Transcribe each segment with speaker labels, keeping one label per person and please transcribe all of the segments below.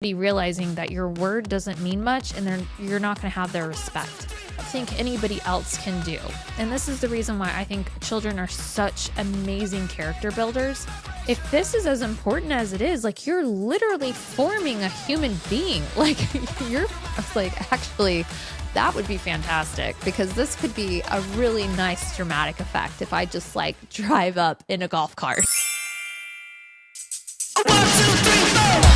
Speaker 1: realizing that your word doesn't mean much and you're not going to have their respect. I think anybody else can do. And this is the reason why I think children are such amazing character builders. If this is as important as it is, like, you're literally forming a human being. Like, actually, that would be fantastic, because this could be a really nice dramatic effect if I just drive up in a golf cart. 1, 2, 3, 4.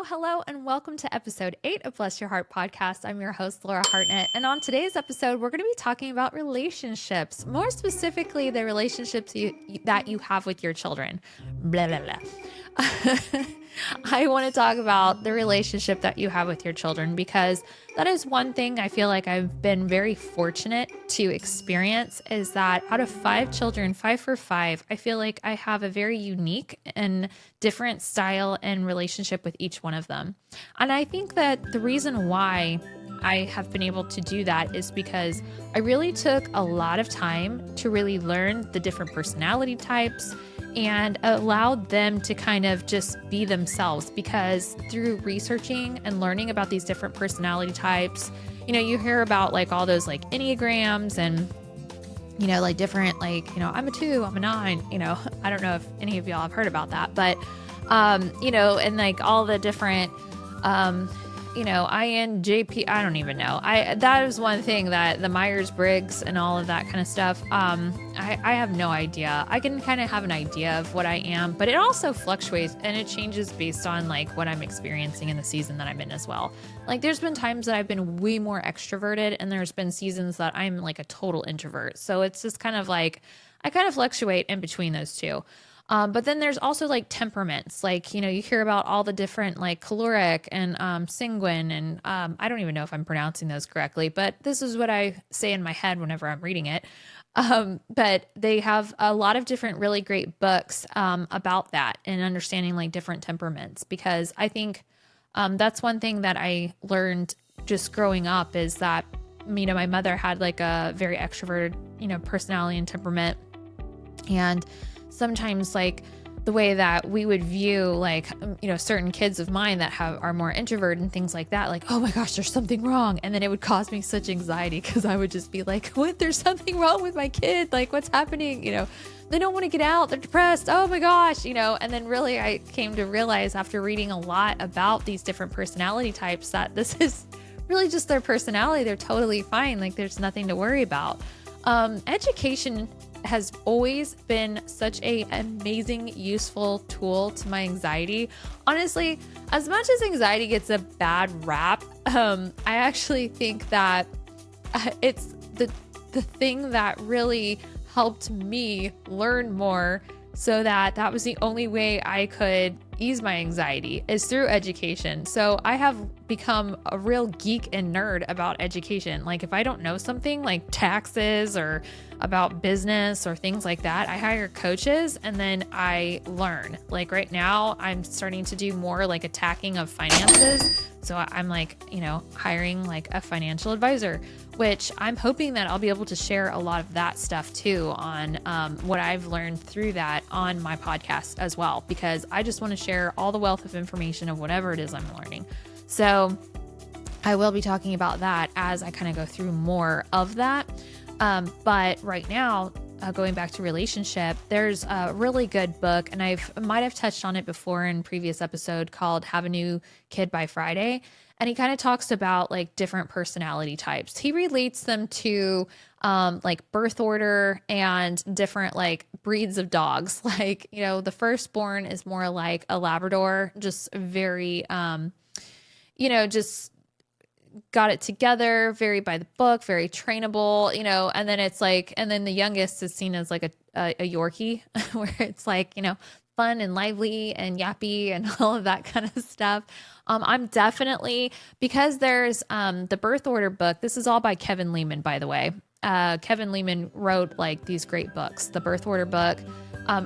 Speaker 1: Hello, and welcome to episode 8 of Bless Your Heart podcast. I'm your host, Laura Hartnett, and on today's episode, we're going to be talking about relationships, more specifically, the relationships that you have with your children. Blah, blah, blah. I want to talk about the relationship that you have with your children, because that is one thing I feel like I've been very fortunate to experience, is that out of 5 children, 5 for 5, I feel like I have a very unique and different style and relationship with each one of them. And I think that the reason why I have been able to do that is because I really took a lot of time to really learn the different personality types and allowed them to kind of just be themselves, because through researching and learning about these different personality types, you hear about all those Enneagrams and, different, I'm a 2, I'm a 9, I don't know if any of y'all have heard about that, but, and all the different, INJP, I don't even know. That is one thing that the Myers-Briggs and all of that kind of stuff, I have no idea. I can kind of have an idea of what I am, but it also fluctuates and it changes based on what I'm experiencing in the season that I'm in as well. There's been times that I've been way more extroverted, and there's been seasons that I'm a total introvert. So it's just kind of I kind of fluctuate in between those two. But then there's also temperaments, you hear about all the different choleric and sanguine, and I don't even know if I'm pronouncing those correctly, but this is what I say in my head whenever I'm reading it. But they have a lot of different really great books about that and understanding different temperaments, because I think that's one thing that I learned just growing up, is that my mother had a very extroverted personality and temperament, and sometimes the way that we would view certain kids of mine that are more introverted and things like that, oh my gosh, there's something wrong. And then it would cause me such anxiety, because I would just be what, there's something wrong with my kid, what's happening? They don't want to get out, they're depressed, oh my gosh, and then really I came to realize after reading a lot about these different personality types that this is really just their personality. They're totally fine. There's nothing to worry about. Education has always been such a amazing, useful tool to my anxiety. Honestly, as much as anxiety gets a bad rap, I actually think that it's the thing that really helped me learn more, so that was the only way I could ease my anxiety, is through education. So I have become a real geek and nerd about education. If I don't know something like taxes or about business or things like that, I hire coaches and then I learn. Right now I'm starting to do more attacking of finances. So I'm hiring a financial advisor, which I'm hoping that I'll be able to share a lot of that stuff too on what I've learned through that on my podcast as well, because I just want to share all the wealth of information of whatever it is I'm learning. So I will be talking about that as I kind of go through more of that. But right now, going back to relationship, there's a really good book, and I might have touched on it before in previous episode, called Have a New Kid by Friday. And he kind of talks about different personality types. He relates them to birth order and different breeds of dogs. The firstborn is more like a Labrador, just very, just got it together, very by the book, very trainable, and then it's and then the youngest is seen as a Yorkie, where it's fun and lively and yappy and all of that kind of stuff. I'm definitely, because there's the birth order book. This is all by Kevin Leman, by the way. Kevin Leman wrote these great books, the birth order book.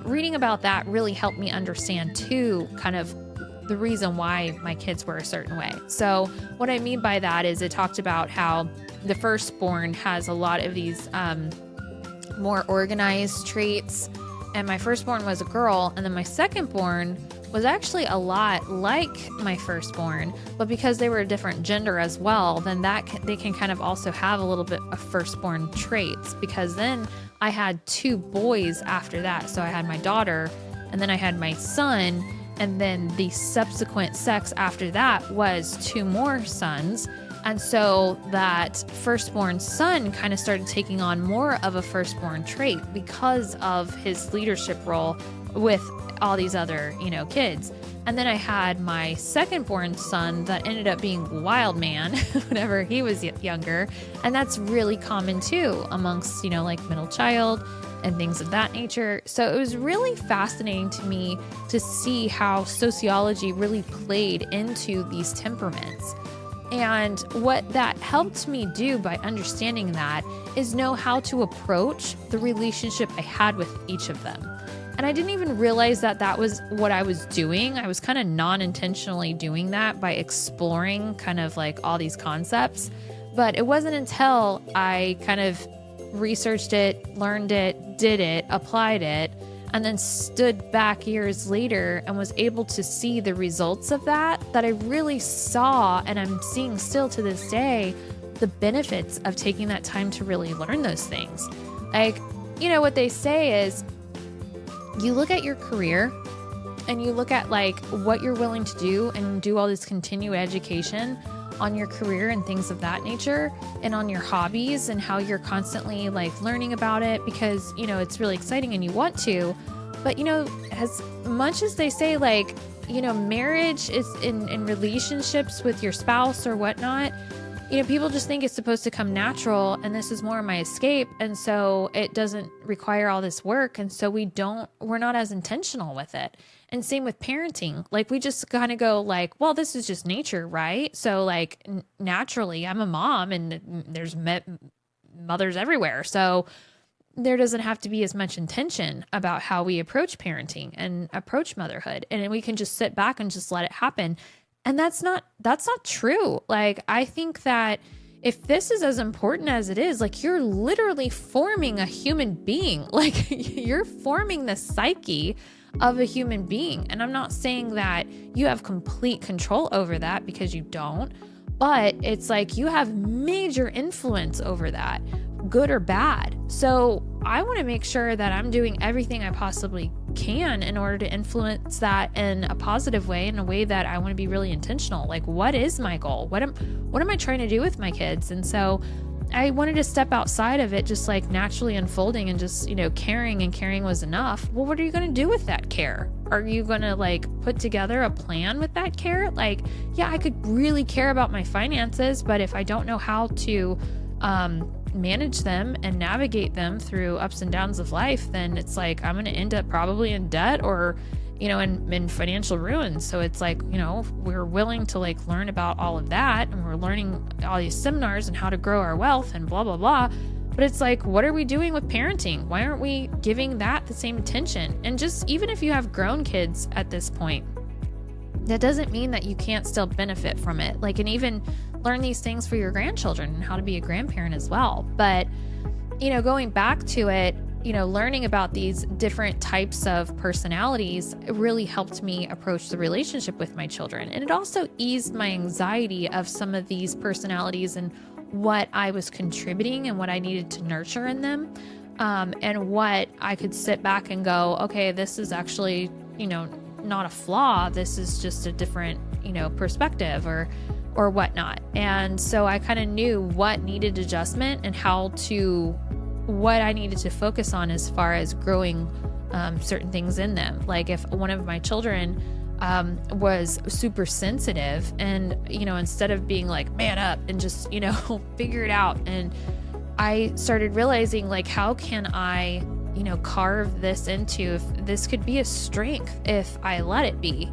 Speaker 1: Reading about that really helped me understand too, kind of the reason why my kids were a certain way. So what I mean by that is it talked about how the firstborn has a lot of these more organized traits and my firstborn was a girl, and then my secondborn was actually a lot like my firstborn, but because they were a different gender as well, then they can kind of also have a little bit of firstborn traits, because then I had 2 boys after that. So I had my daughter, and then I had my son, and then the subsequent sex after that was 2 more sons. And so that firstborn son kind of started taking on more of a firstborn trait because of his leadership role with all these other, kids. And then I had my secondborn son that ended up being a wild man whenever he was younger. And that's really common too amongst, like middle child and things of that nature. So it was really fascinating to me to see how sociology really played into these temperaments. And what that helped me do by understanding that is know how to approach the relationship I had with each of them. And I didn't even realize that that was what I was doing. I was kind of non-intentionally doing that by exploring kind of like all these concepts. But it wasn't until I kind of researched it, learned it, did it, applied it, and then stood back years later and was able to see the results of that I really saw, and I'm seeing still to this day, the benefits of taking that time to really learn those things. Like, what they say is, you look at your career and you look at like what you're willing to do and do all this continued education on your career and things of that nature, and on your hobbies and how you're constantly like learning about it because, it's really exciting and you want to. But, as much as they say like, marriage is in relationships with your spouse or whatnot, people just think it's supposed to come natural, and this is more of my escape. And so it doesn't require all this work. And so we're not as intentional with it. And same with parenting. Like we just kind of go like, well, this is just nature, right? So like naturally I'm a mom and there's mothers everywhere. So there doesn't have to be as much intention about how we approach parenting and approach motherhood. And then we can just sit back and just let it happen. And that's not true. Like, I think that if this is as important as it is, like you're literally forming a human being, like you're forming the psyche of a human being. And I'm not saying that you have complete control over that, because you don't, but it's like you have major influence over that, good or bad. So I want to make sure that I'm doing everything I possibly can in order to influence that in a positive way, in a way that I want to be really intentional. Like, what is my goal? What am I trying to do with my kids? And so I wanted to step outside of it, just like naturally unfolding and just, caring, and caring was enough. Well, what are you going to do with that care? Are you going to like put together a plan with that care? Like, yeah, I could really care about my finances, but if I don't know how to, manage them and navigate them through ups and downs of life, then it's like I'm going to end up probably in debt or, in financial ruin. So it's like, we're willing to like learn about all of that, and we're learning all these seminars and how to grow our wealth and blah, blah, blah. But it's like, what are we doing with parenting? Why aren't we giving that the same attention? And just even if you have grown kids at this point, that doesn't mean that you can't still benefit from it. Like, and even learn these things for your grandchildren and how to be a grandparent as well. But, going back to it, learning about these different types of personalities really helped me approach the relationship with my children. And it also eased my anxiety of some of these personalities and what I was contributing and what I needed to nurture in them. And what I could sit back and go, okay, this is actually, not a flaw. This is just a different, perspective or whatnot. And so I kind of knew what needed adjustment and what I needed to focus on as far as growing certain things in them. Like if one of my children was super sensitive and, instead of being like, man up and just, figure it out. And I started realizing like, how can I, carve this into, if this could be a strength if I let it be,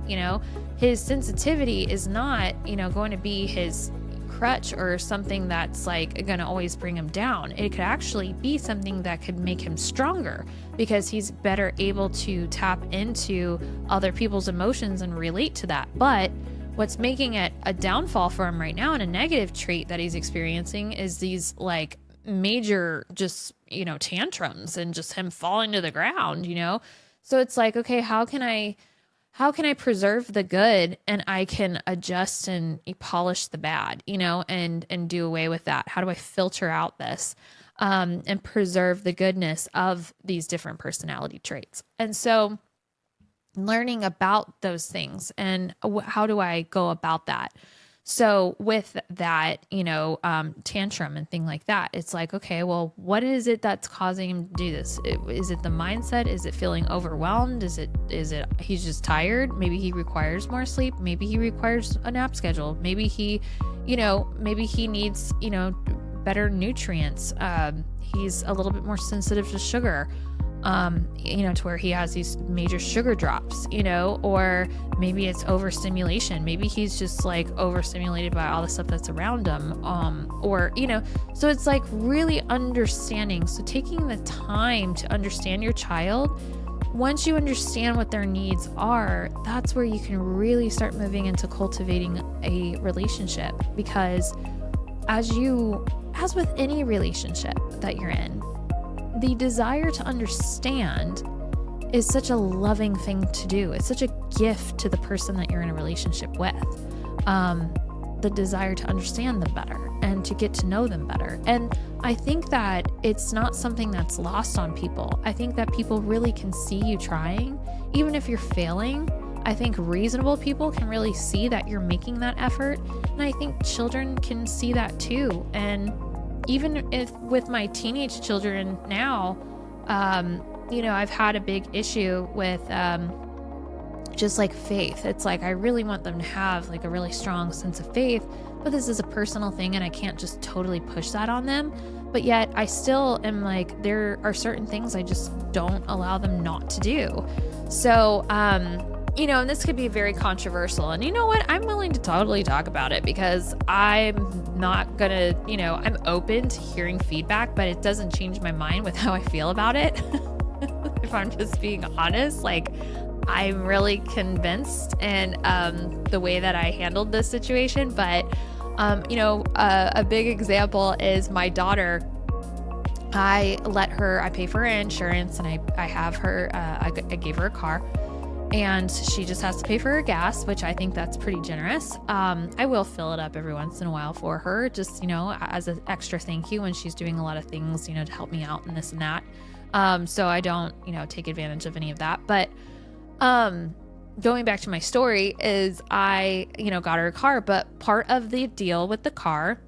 Speaker 1: his sensitivity is not, going to be his crutch or something that's like going to always bring him down. It could actually be something that could make him stronger because he's better able to tap into other people's emotions and relate to that. But what's making it a downfall for him right now and a negative trait that he's experiencing is these like major just, tantrums and just him falling to the ground, So it's like, okay, how can I preserve the good and I can adjust and polish the bad, and do away with that? How do I filter out this, and preserve the goodness of these different personality traits? And so learning about those things and how do I go about that? So with that, tantrum and thing like that, it's like, okay, well, what is it that's causing him to do this? Is it the mindset? Is it feeling overwhelmed? Is it he's just tired? Maybe he requires more sleep. Maybe he requires a nap schedule. Maybe he needs, better nutrients. He's a little bit more sensitive to sugar. To where he has these major sugar drops, or maybe it's overstimulation. Maybe he's just like overstimulated by all the stuff that's around him. So it's like really understanding. So taking the time to understand your child, once you understand what their needs are, that's where you can really start moving into cultivating a relationship. Because as with any relationship that you're in, the desire to understand is such a loving thing to do. It's such a gift to the person that you're in a relationship with. The desire to understand them better and to get to know them better. And I think that it's not something that's lost on people. I think that people really can see you trying, even if you're failing. I think reasonable people can really see that you're making that effort. And I think children can see that too. And even if with my teenage children now, I've had a big issue with just like faith. It's like I really want them to have like a really strong sense of faith, but this is a personal thing and I can't just totally push that on them. But yet I still am like, there are certain things I just don't allow them not to do. So, and this could be very controversial. And you know what? I'm willing to totally talk about it because I'm not gonna, I'm open to hearing feedback, but it doesn't change my mind with how I feel about it. If I'm just being honest, like I'm really convinced in the way that I handled this situation. But, a big example is my daughter. I pay for her insurance and I have her, I gave her a car. And she just has to pay for her gas, which I think that's pretty generous. I will fill it up every once in a while for her, just, as an extra thank you when she's doing a lot of things, to help me out and this and that. So I don't, take advantage of any of that. But going back to my story is I, got her a car. But part of the deal with the car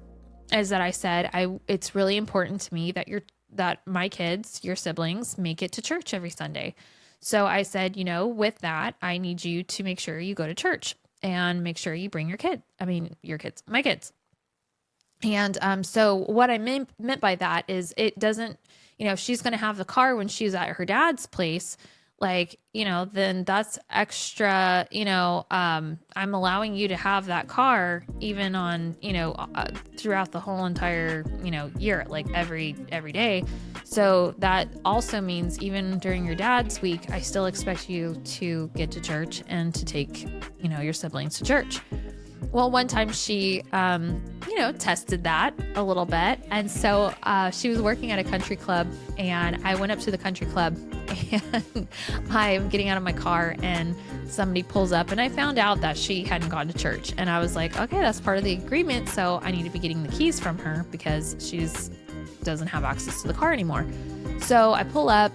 Speaker 1: is that I said, it's really important to me that my kids, your siblings, make it to church every Sunday. So I said, with that, I need you to make sure you go to church and make sure you bring my kids. And so what I meant by that is it doesn't, if she's going to have the car when she's at her dad's place, then that's extra, I'm allowing you to have that car even on, throughout the whole entire, year, like every day. So that also means even during your dad's week, I still expect you to get to church and to take, your siblings to church. Well, one time she, tested that a little bit. And so she was working at a country club and I went up to the country club and I'm getting out of my car and somebody pulls up and I found out that she hadn't gone to church. And I was like, okay, that's part of the agreement. So I need to be getting the keys from her because doesn't have access to the car anymore. So I pull up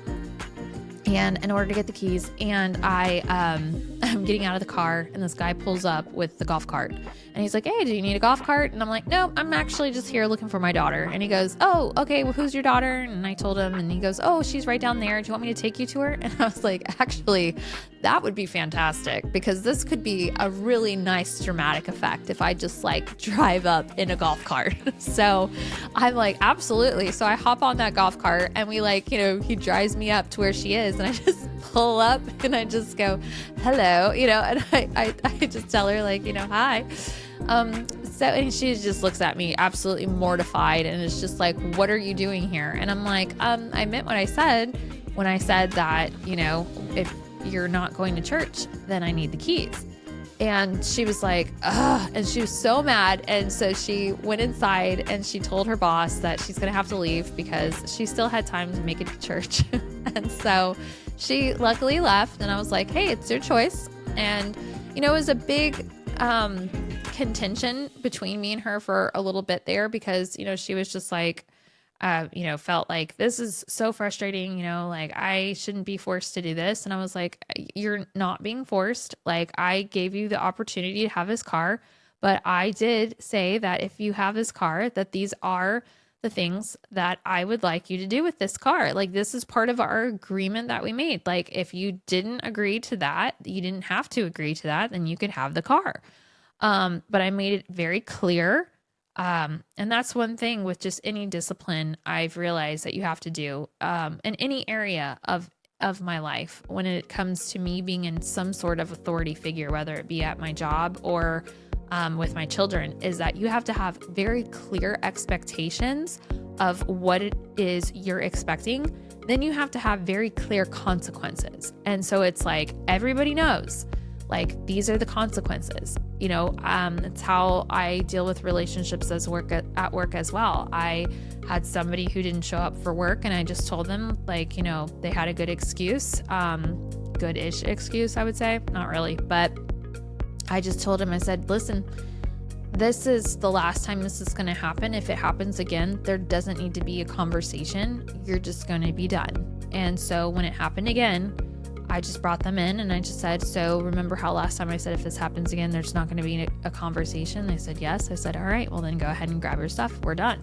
Speaker 1: and in order to get the keys and I'm getting out of the car and this guy pulls up with the golf cart and he's like, hey, do you need a golf cart? And I'm like, no, I'm actually just here looking for my daughter. And he goes, oh, okay, well, who's your daughter? And I told him and he goes, oh, she's right down there. Do you want me to take you to her? And I was like, actually, that would be fantastic because this could be a really nice dramatic effect if I just like drive up in a golf cart. So I'm like, absolutely. So I hop on that golf cart and we he drives me up to where she is and I just pull up and I just go, hello, and I just tell her hi. And she just looks at me absolutely mortified and is just like, what are you doing here? And I'm like, I meant what I said when I said that, if you're not going to church, then I need the keys. And she was like, ugh, and she was so mad. And so she went inside and she told her boss that she's going to have to leave because she still had time to make it to church. And so she luckily left, and I was like, hey, it's your choice. And, you know, it was a big contention between me and her for a little bit there because, you know, she was just like, you know, felt like this is so frustrating, you know, like I shouldn't be forced to do this. And I was like, you're not being forced. Like I gave you the opportunity to have his car, but I did say that if you have his car, that these are the things that I would like you to do with this car. Like this is part of our agreement that we made. Like if you didn't agree to that, you didn't have to agree to that, then you could have the car. But I made it very clear. And that's one thing with just any discipline I've realized that you have to do, in any area of my life when it comes to me being in some sort of authority figure, whether it be at my job or, with my children, is that you have to have very clear expectations of what it is you're expecting. Then you have to have very clear consequences. And so it's like, everybody knows, like, these are the consequences, you know. It's how I deal with relationships at work as well. I had somebody who didn't show up for work, and I just told them, like, you know, they had a good excuse, good-ish excuse, I would say, not really, but I just told him, I said, listen, this is the last time this is going to happen. If it happens again, there doesn't need to be a conversation. You're just going to be done. And so when it happened again, I just brought them in and I just said, so remember how last time I said, if this happens again, there's not going to be a conversation? They said, yes. I said, all right, well then go ahead and grab your stuff. We're done.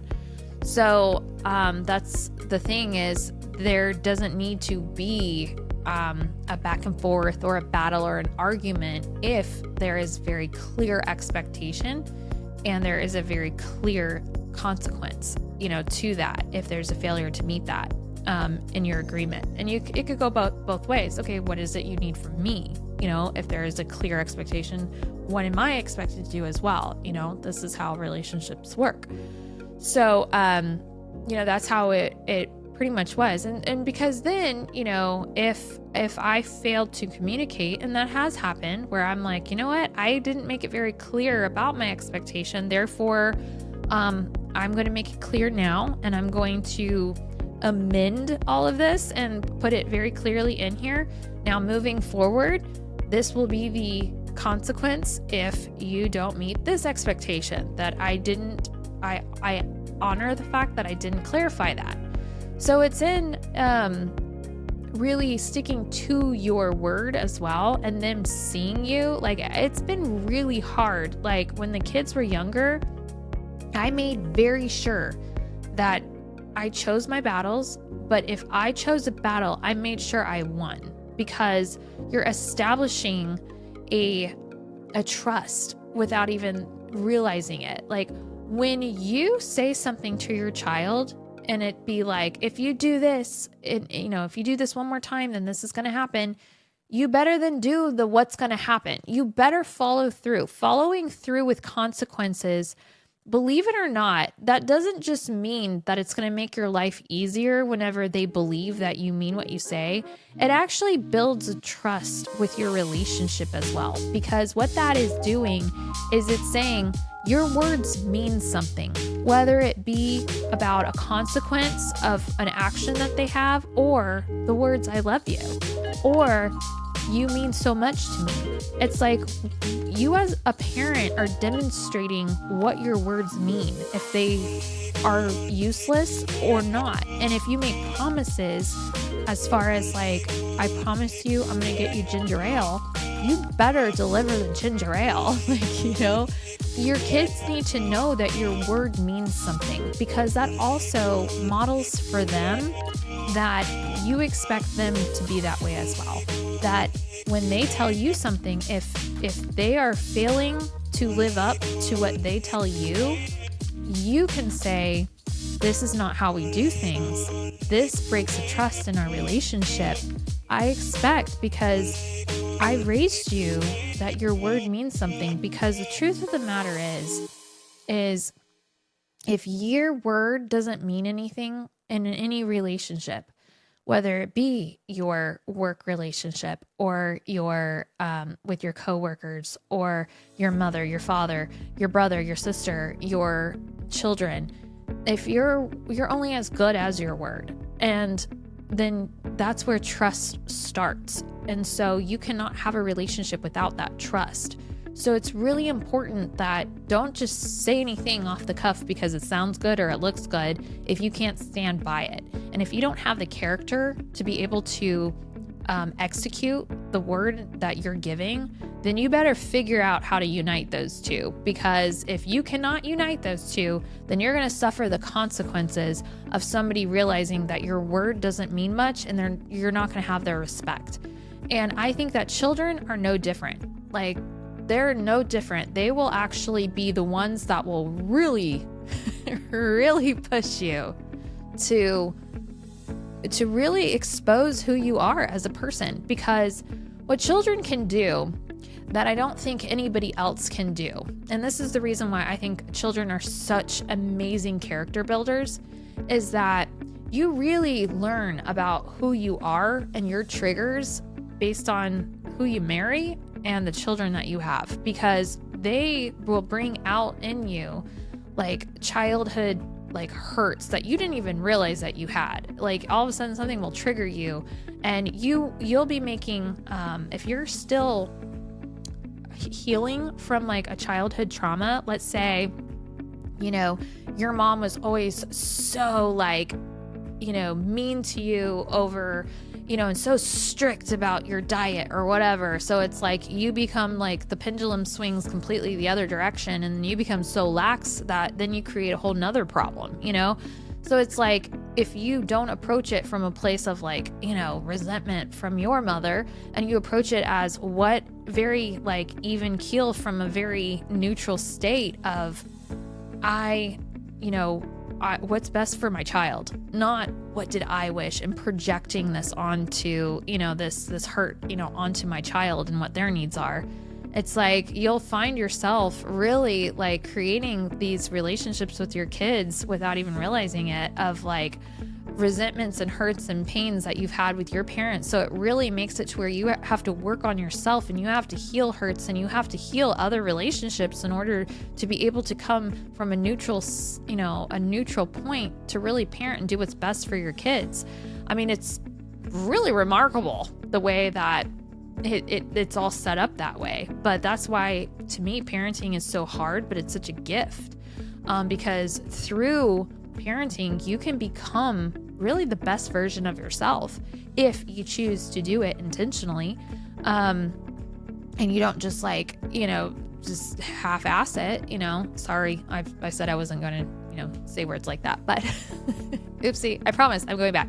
Speaker 1: So, that's the thing, is there doesn't need to be, a back and forth or a battle or an argument if there is very clear expectation and there is a very clear consequence, you know, to that, if there's a failure to meet that. In your agreement. And it could go both ways. Okay, what is it you need from me? You know, if there is a clear expectation, what am I expected to do as well? You know, this is how relationships work. So, you know, that's how it pretty much was. And because then, you know, if I failed to communicate, and that has happened, where I'm like, you know what, I didn't make it very clear about my expectation. Therefore, I'm going to make it clear now, and I'm going to amend all of this and put it very clearly in here. Now, moving forward, this will be the consequence if you don't meet this expectation, that I honor the fact that I didn't clarify that. So it's in really sticking to your word as well, and them seeing you. Like, it's been really hard. Like, when the kids were younger, I made very sure that I chose my battles, but if I chose a battle, I made sure I won, because you're establishing a trust without even realizing it. Like, when you say something to your child and it be like, if you do this, if you do this one more time, then this is going to happen. You better than do the what's going to happen. You better follow through. Following through with consequences, believe it or not, that doesn't just mean that it's going to make your life easier whenever they believe that you mean what you say. It actually builds a trust with your relationship as well, because what that is doing is it's saying your words mean something, whether it be about a consequence of an action that they have, or the words "I love you," or "you mean so much to me." It's like you as a parent are demonstrating what your words mean, if they are useless or not. And if you make promises as far as like, I promise you I'm going to get you ginger ale, you better deliver the ginger ale. Like, you know, your kids need to know that your word means something, because that also models for them that you expect them to be that way as well. That when they tell you something, if they are failing to live up to what they tell you, you can say, this is not how we do things. This breaks a trust in our relationship. I expect, because I raised you, that your word means something. Because the truth of the matter is if your word doesn't mean anything in any relationship, whether it be your work relationship or your with your coworkers or your mother, your father, your brother, your sister, your children. If you're only as good as your word, and then that's where trust starts. And so you cannot have a relationship without that trust. So it's really important that don't just say anything off the cuff because it sounds good or it looks good if you can't stand by it. And if you don't have the character to be able to execute the word that you're giving, then you better figure out how to unite those two. Because if you cannot unite those two, then you're going to suffer the consequences of somebody realizing that your word doesn't mean much, and you're not going to have their respect. And I think that children are no different. Like, they're no different. They will actually be the ones that will really, really push you to really expose who you are as a person. Because what children can do that I don't think anybody else can do, and this is the reason why I think children are such amazing character builders, is that you really learn about who you are and your triggers based on who you marry and the children that you have, because they will bring out in you like childhood like hurts that you didn't even realize that you had. Like, all of a sudden something will trigger you, and you'll be making if you're still healing from like a childhood trauma, let's say, you know, your mom was always so like, you know, mean to you over, you know, and so strict about your diet or whatever. So it's like you become like the pendulum swings completely the other direction, and you become so lax that then you create a whole nother problem, you know? So it's like, if you don't approach it from a place of like, you know, resentment from your mother, and you approach it as what very like even keel from a very neutral state of, what's best for my child, not what did I wish, and projecting this onto, you know, this hurt, you know, onto my child and what their needs are. It's like you'll find yourself really like creating these relationships with your kids without even realizing it, of like resentments and hurts and pains that you've had with your parents. So it really makes it to where you have to work on yourself, and you have to heal hurts, and you have to heal other relationships in order to be able to come from a neutral point to really parent and do what's best for your kids. I mean, it's really remarkable the way that it's all set up that way. But that's why, to me, parenting is so hard, but it's such a gift, because through parenting, you can become really the best version of yourself if you choose to do it intentionally. And you don't just like, you know, just half-ass it, you know. Sorry, I said I wasn't going to, you know, say words like that, but oopsie, I promise I'm going back.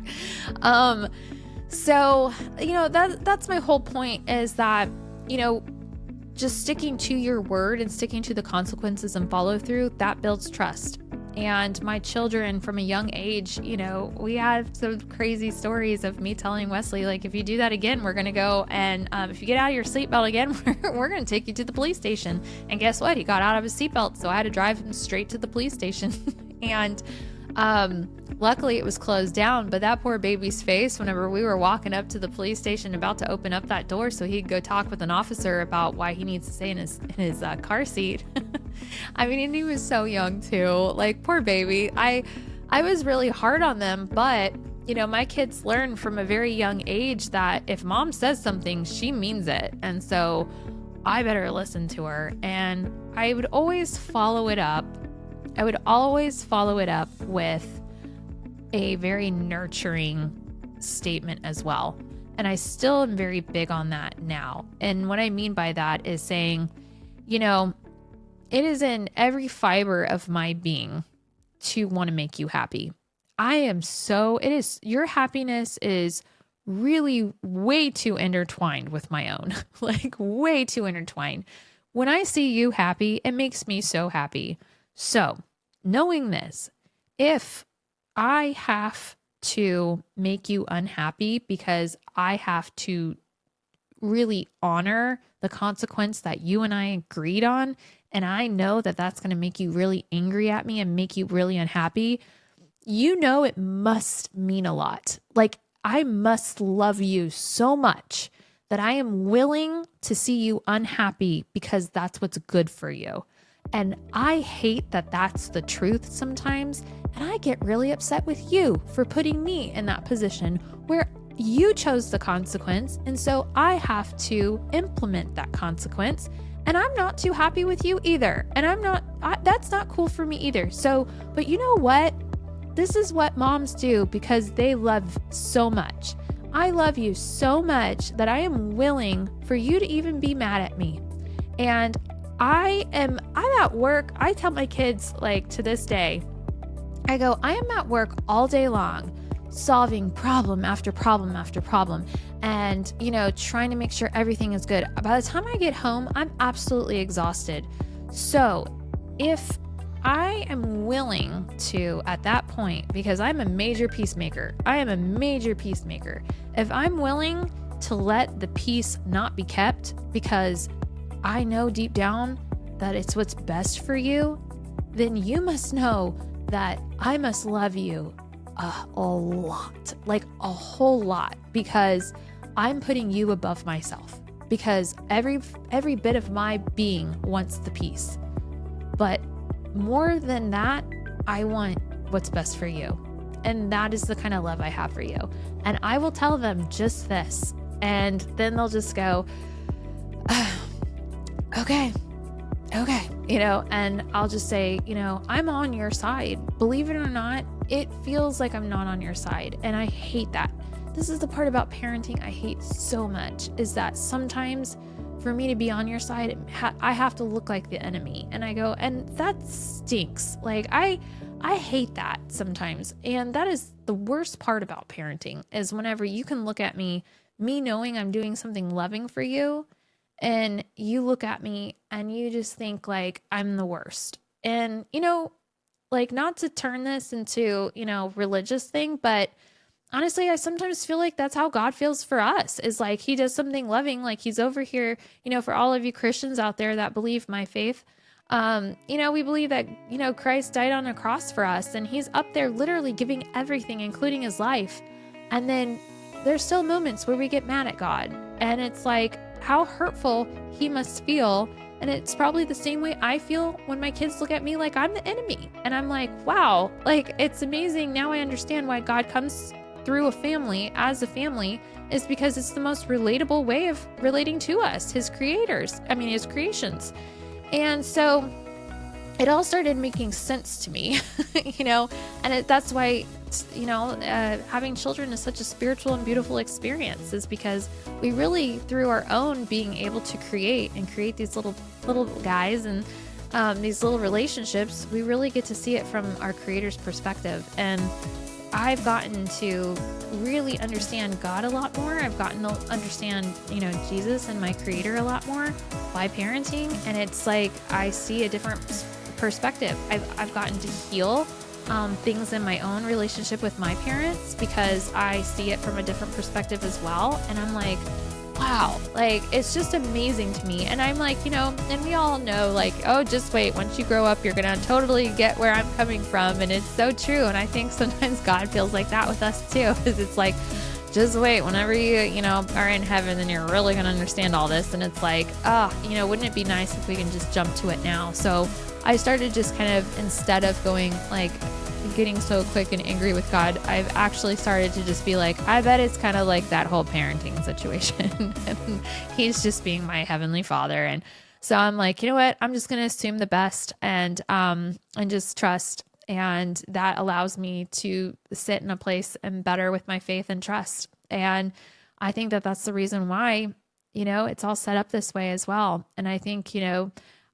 Speaker 1: So, you know, that's my whole point, is that, you know, just sticking to your word and sticking to the consequences and follow through, that builds trust. And my children from a young age, you know, we have some crazy stories of me telling Wesley, like, if you do that again, we're going to go, and if you get out of your seatbelt again, we're going to take you to the police station. And guess what? He got out of his seatbelt, so I had to drive him straight to the police station. And luckily it was closed down, but that poor baby's face whenever we were walking up to the police station about to open up that door so he'd go talk with an officer about why he needs to stay in his car seat. I mean, and he was so young too. Like, poor baby. I was really hard on them, but you know, my kids learn from a very young age that if mom says something, she means it. And so I better listen to her. And I would always follow it up. With a very nurturing statement as well. And I still am very big on that now. And what I mean by that is saying, you know, it is in every fiber of my being to want to make you happy. Your happiness is really way too intertwined with my own, like way too intertwined. When I see you happy, it makes me so happy. So knowing this, if I have to make you unhappy because I have to really honor the consequence that you and I agreed on, and I know that that's going to make you really angry at me and make you really unhappy, you know, it must mean a lot. Like, I must love you so much that I am willing to see you unhappy because that's what's good for you. And I hate that that's the truth sometimes. And I get really upset with you for putting me in that position where you chose the consequence. And so I have to implement that consequence. And I'm not too happy with you either. And that's not cool for me either. So, but you know what? This is what moms do because they love so much. I love you so much that I am willing for you to even be mad at me. And I'm at work. I tell my kids, like, to this day, I go, I am at work all day long, solving problem after problem after problem, and, trying to make sure everything is good. By the time I get home, I'm absolutely exhausted. So if I am willing to, at that point, because I'm a major peacemaker, if I'm willing to let the peace not be kept because I know deep down that it's what's best for you, then you must know that I must love you a lot, like a whole lot, because I'm putting you above myself, because every bit of my being wants the peace. But more than that, I want what's best for you. And that is the kind of love I have for you. And I will tell them just this. And then they'll just go, okay, and I'll just say, I'm on your side. Believe it or not, it feels like I'm not on your side. And I hate that. This is the part about parenting I hate so much, is that sometimes for me to be on your side, I have to look like the enemy. And I go, and that stinks. Like, I hate that sometimes. And that is the worst part about parenting, is whenever you can look at me knowing I'm doing something loving for you, and you look at me and you just think like I'm the worst. And, like, not to turn this into, religious thing, but honestly, I sometimes feel like that's how God feels for us, is like he does something loving, like he's over here, for all of you Christians out there that believe my faith. We believe that, Christ died on a cross for us, and he's up there literally giving everything, including his life. And then there's still moments where we get mad at God, and it's like how hurtful he must feel. And it's probably the same way I feel when my kids look at me like I'm the enemy. And I'm like, wow, like, it's amazing. Now I understand why God comes through a family as a family, is because it's the most relatable way of relating to us, his creations. And so it all started making sense to me, and that's why, having children is such a spiritual and beautiful experience, is because we really, through our own being able to create these little guys and these little relationships, we really get to see it from our Creator's perspective. And I've gotten to really understand God a lot more. I've gotten to understand, Jesus and my Creator a lot more by parenting. And it's like, I see a different perspective. I've gotten to heal things in my own relationship with my parents because I see it from a different perspective as well. And I'm like, wow, like, it's just amazing to me. And I'm like, and we all know, like, oh, just wait, once you grow up, you're going to totally get where I'm coming from. And it's so true. And I think sometimes God feels like that with us too, because it's like, just wait, whenever you, are in heaven, then you're really going to understand all this. And it's like, wouldn't it be nice if we can just jump to it now? So I started just kind of, instead of going like, getting so quick and angry with God, I've actually started to just be like, I bet it's kind of like that whole parenting situation. And he's just being my heavenly father. And so I'm like, you know what? I'm just going to assume the best and just trust. And that allows me to sit in a place and better with my faith and trust. And I think that that's the reason why, it's all set up this way as well. And I think,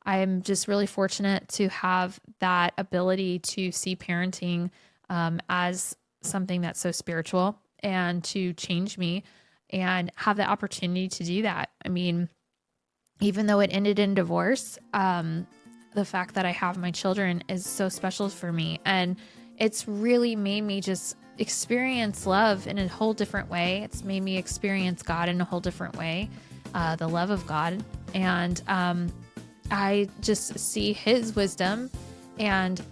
Speaker 1: I'm just really fortunate to have that ability to see parenting as something that's so spiritual and to change me and have the opportunity to do that. I mean, even though it ended in divorce, the fact that I have my children is so special for me. And it's really made me just experience love in a whole different way. It's made me experience God in a whole different way, the love of God. And I just see his wisdom, and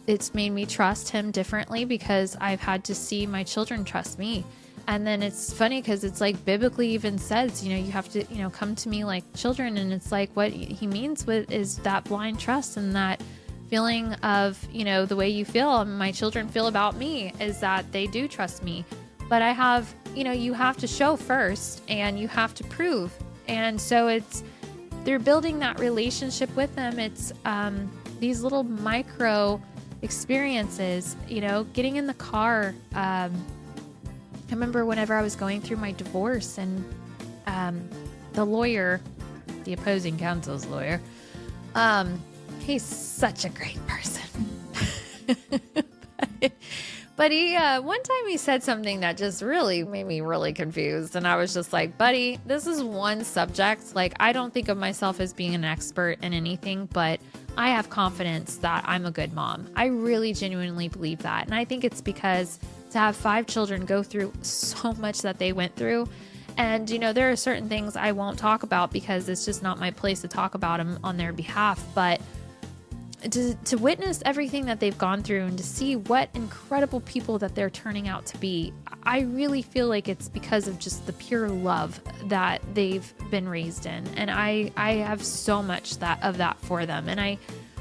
Speaker 1: it's made me trust him differently because I've had to see my children trust me. And then it's funny because it's like biblically even says, you have to, come to me like children. And it's like what he means with is that blind trust and that feeling of, the way you feel my children feel about me is that they do trust me. But I have, you have to show first and you have to prove. And so they're building that relationship with them. It's these little micro experiences, getting in the car. I remember whenever I was going through my divorce and the lawyer, the opposing counsel's lawyer, he's such a great person. But he, one time he said something that just really made me really confused. And I was just like, buddy, this is one subject. Like, I don't think of myself as being an expert in anything, but I have confidence that I'm a good mom. I really genuinely believe that. And I think it's because to have 5 children go through so much that they went through. And, there are certain things I won't talk about because it's just not my place to talk about them on their behalf. But to witness everything that they've gone through and to see what incredible people that they're turning out to be, I really feel like it's because of just the pure love that they've been raised in. And I have so much of that for them. And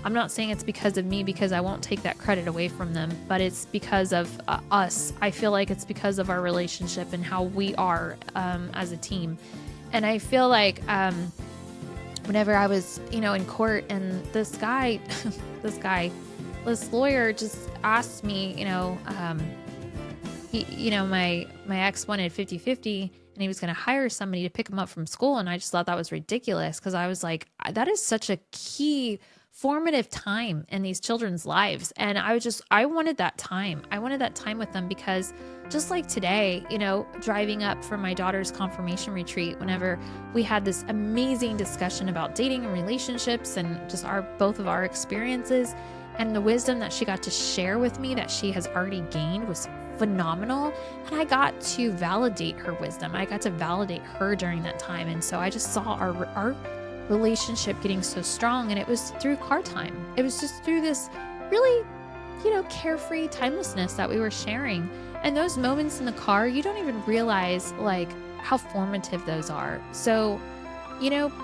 Speaker 1: I'm not saying it's because of me, because I won't take that credit away from them, but it's because of us. I feel like it's because of our relationship and how we are as a team. And I feel like whenever I was, in court and this lawyer just asked me, my ex wanted 50-50 and he was going to hire somebody to pick him up from school. And I just thought that was ridiculous because I was like, that is such a key formative time in these children's lives. And I wanted that time. I wanted that time with them because just like today, driving up for my daughter's confirmation retreat, whenever we had this amazing discussion about dating and relationships and just both of our experiences and the wisdom that she got to share with me that she has already gained was phenomenal. And I got to validate her wisdom. I got to validate her during that time. And so I just saw our relationship getting so strong, and it was through car time. It was just through this really, carefree timelessness that we were sharing. And those moments in the car, you don't even realize like how formative those are. So,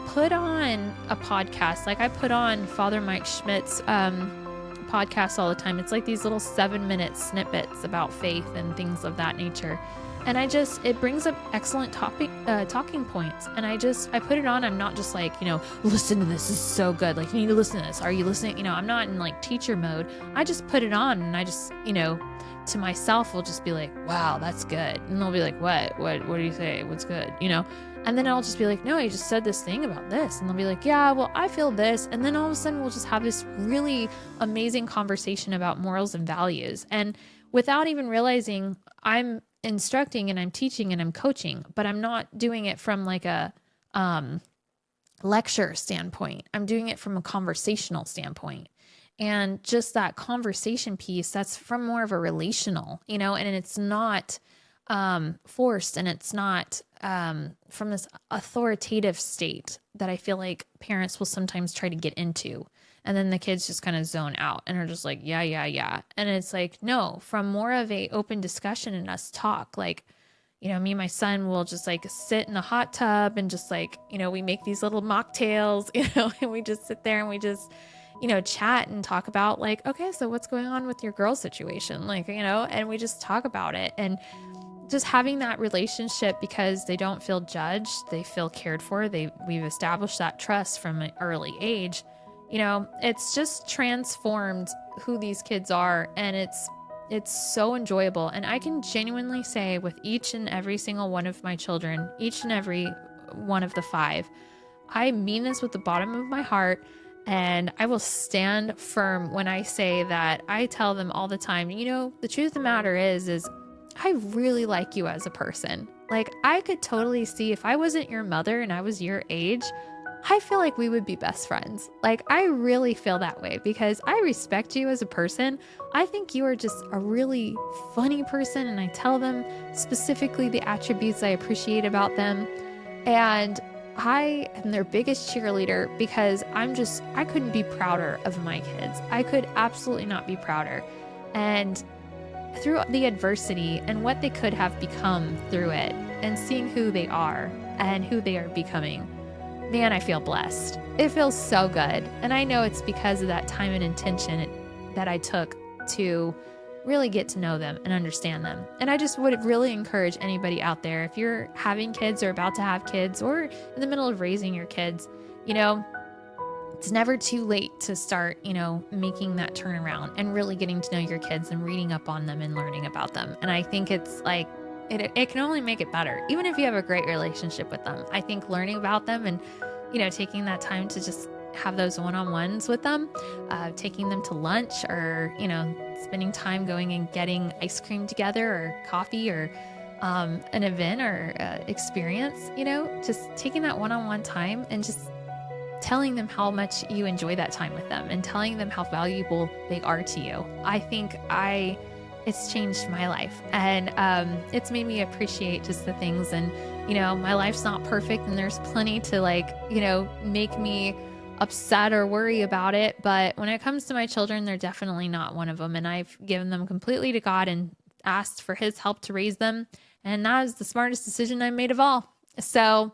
Speaker 1: put on a podcast. Like I put on Father Mike Schmidt's podcast all the time. It's like these little 7-minute snippets about faith and things of that nature. And it brings up excellent talking points. And I put it on. I'm not just like, listen to this. This is so good. Like, you need to listen to this. Are you listening? I'm not in like teacher mode. I just put it on and I just, to myself, will just be like, wow, that's good. And they'll be like, what do you say? What's good? And then I'll just be like, no, I just said this thing about this. And they'll be like, yeah, well, I feel this. And then all of a sudden we'll just have this really amazing conversation about morals and values. And without even realizing, I'm instructing and I'm teaching and I'm coaching, but I'm not doing it from like a lecture standpoint. I'm doing it from a conversational standpoint. And just that conversation piece, that's from more of a relational, and it's not forced, and it's not from this authoritative state that I feel like parents will sometimes try to get into. And then the kids just kind of zone out and are just like, yeah. And it's like, no, from more of a open discussion and us talk, like, me and my son will just like sit in the hot tub and just like, we make these little mocktails, and we just sit there and we just, chat and talk about like, okay, so what's going on with your girl situation? Like, and we just talk about it. And just having that relationship because they don't feel judged, they feel cared for. We've established that trust from an early age. It's just transformed who these kids are, and it's so enjoyable. And I can genuinely say with each and every single one of my children, each and every one of the 5, I mean this with the bottom of my heart, and I will stand firm when I say that I tell them all the time, the truth of the matter is I really like you as a person. Like I could totally see if I wasn't your mother and I was your age, I feel like we would be best friends. Like, I really feel that way because I respect you as a person. I think you are just a really funny person, and I tell them specifically the attributes I appreciate about them. And I am their biggest cheerleader because I couldn't be prouder of my kids. I could absolutely not be prouder. And through the adversity and what they could have become through it, and seeing who they are and who they are becoming, man, I feel blessed. It feels so good. And I know it's because of that time and intention that I took to really get to know them and understand them. And I just would really encourage anybody out there, if you're having kids or about to have kids or in the middle of raising your kids, it's never too late to start, making that turnaround and really getting to know your kids and reading up on them and learning about them. And I think it's like, it can only make it better. Even if you have a great relationship with them, I think learning about them and, taking that time to just have those one-on-ones with them, taking them to lunch or, spending time going and getting ice cream together or coffee or an event or experience, just taking that one-on-one time and just telling them how much you enjoy that time with them and telling them how valuable they are to you. I think it's changed my life, and it's made me appreciate just the things. And, my life's not perfect, and there's plenty to make me upset or worry about it. But when it comes to my children, they're definitely not one of them. And I've given them completely to God and asked for his help to raise them. And that is the smartest decision I made of all. So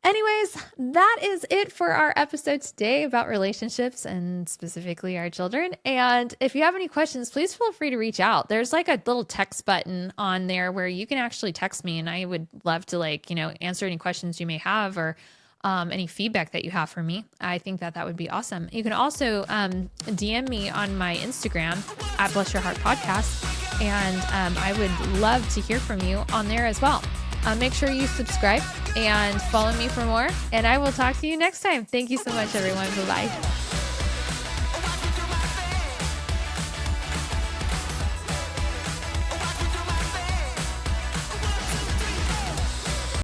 Speaker 1: anyways, that is it for our episode today about relationships and specifically our children. And if you have any questions, please feel free to reach out. There's like a little text button on there where you can actually text me, and I would love to answer any questions you may have or any feedback that you have for me. I think that would be awesome. You can also DM me on my Instagram at Bless Your Heart Podcast. And I would love to hear from you on there as well. Make sure you subscribe and follow me for more. And I will talk to you next time. Thank you so much, everyone. Bye-bye.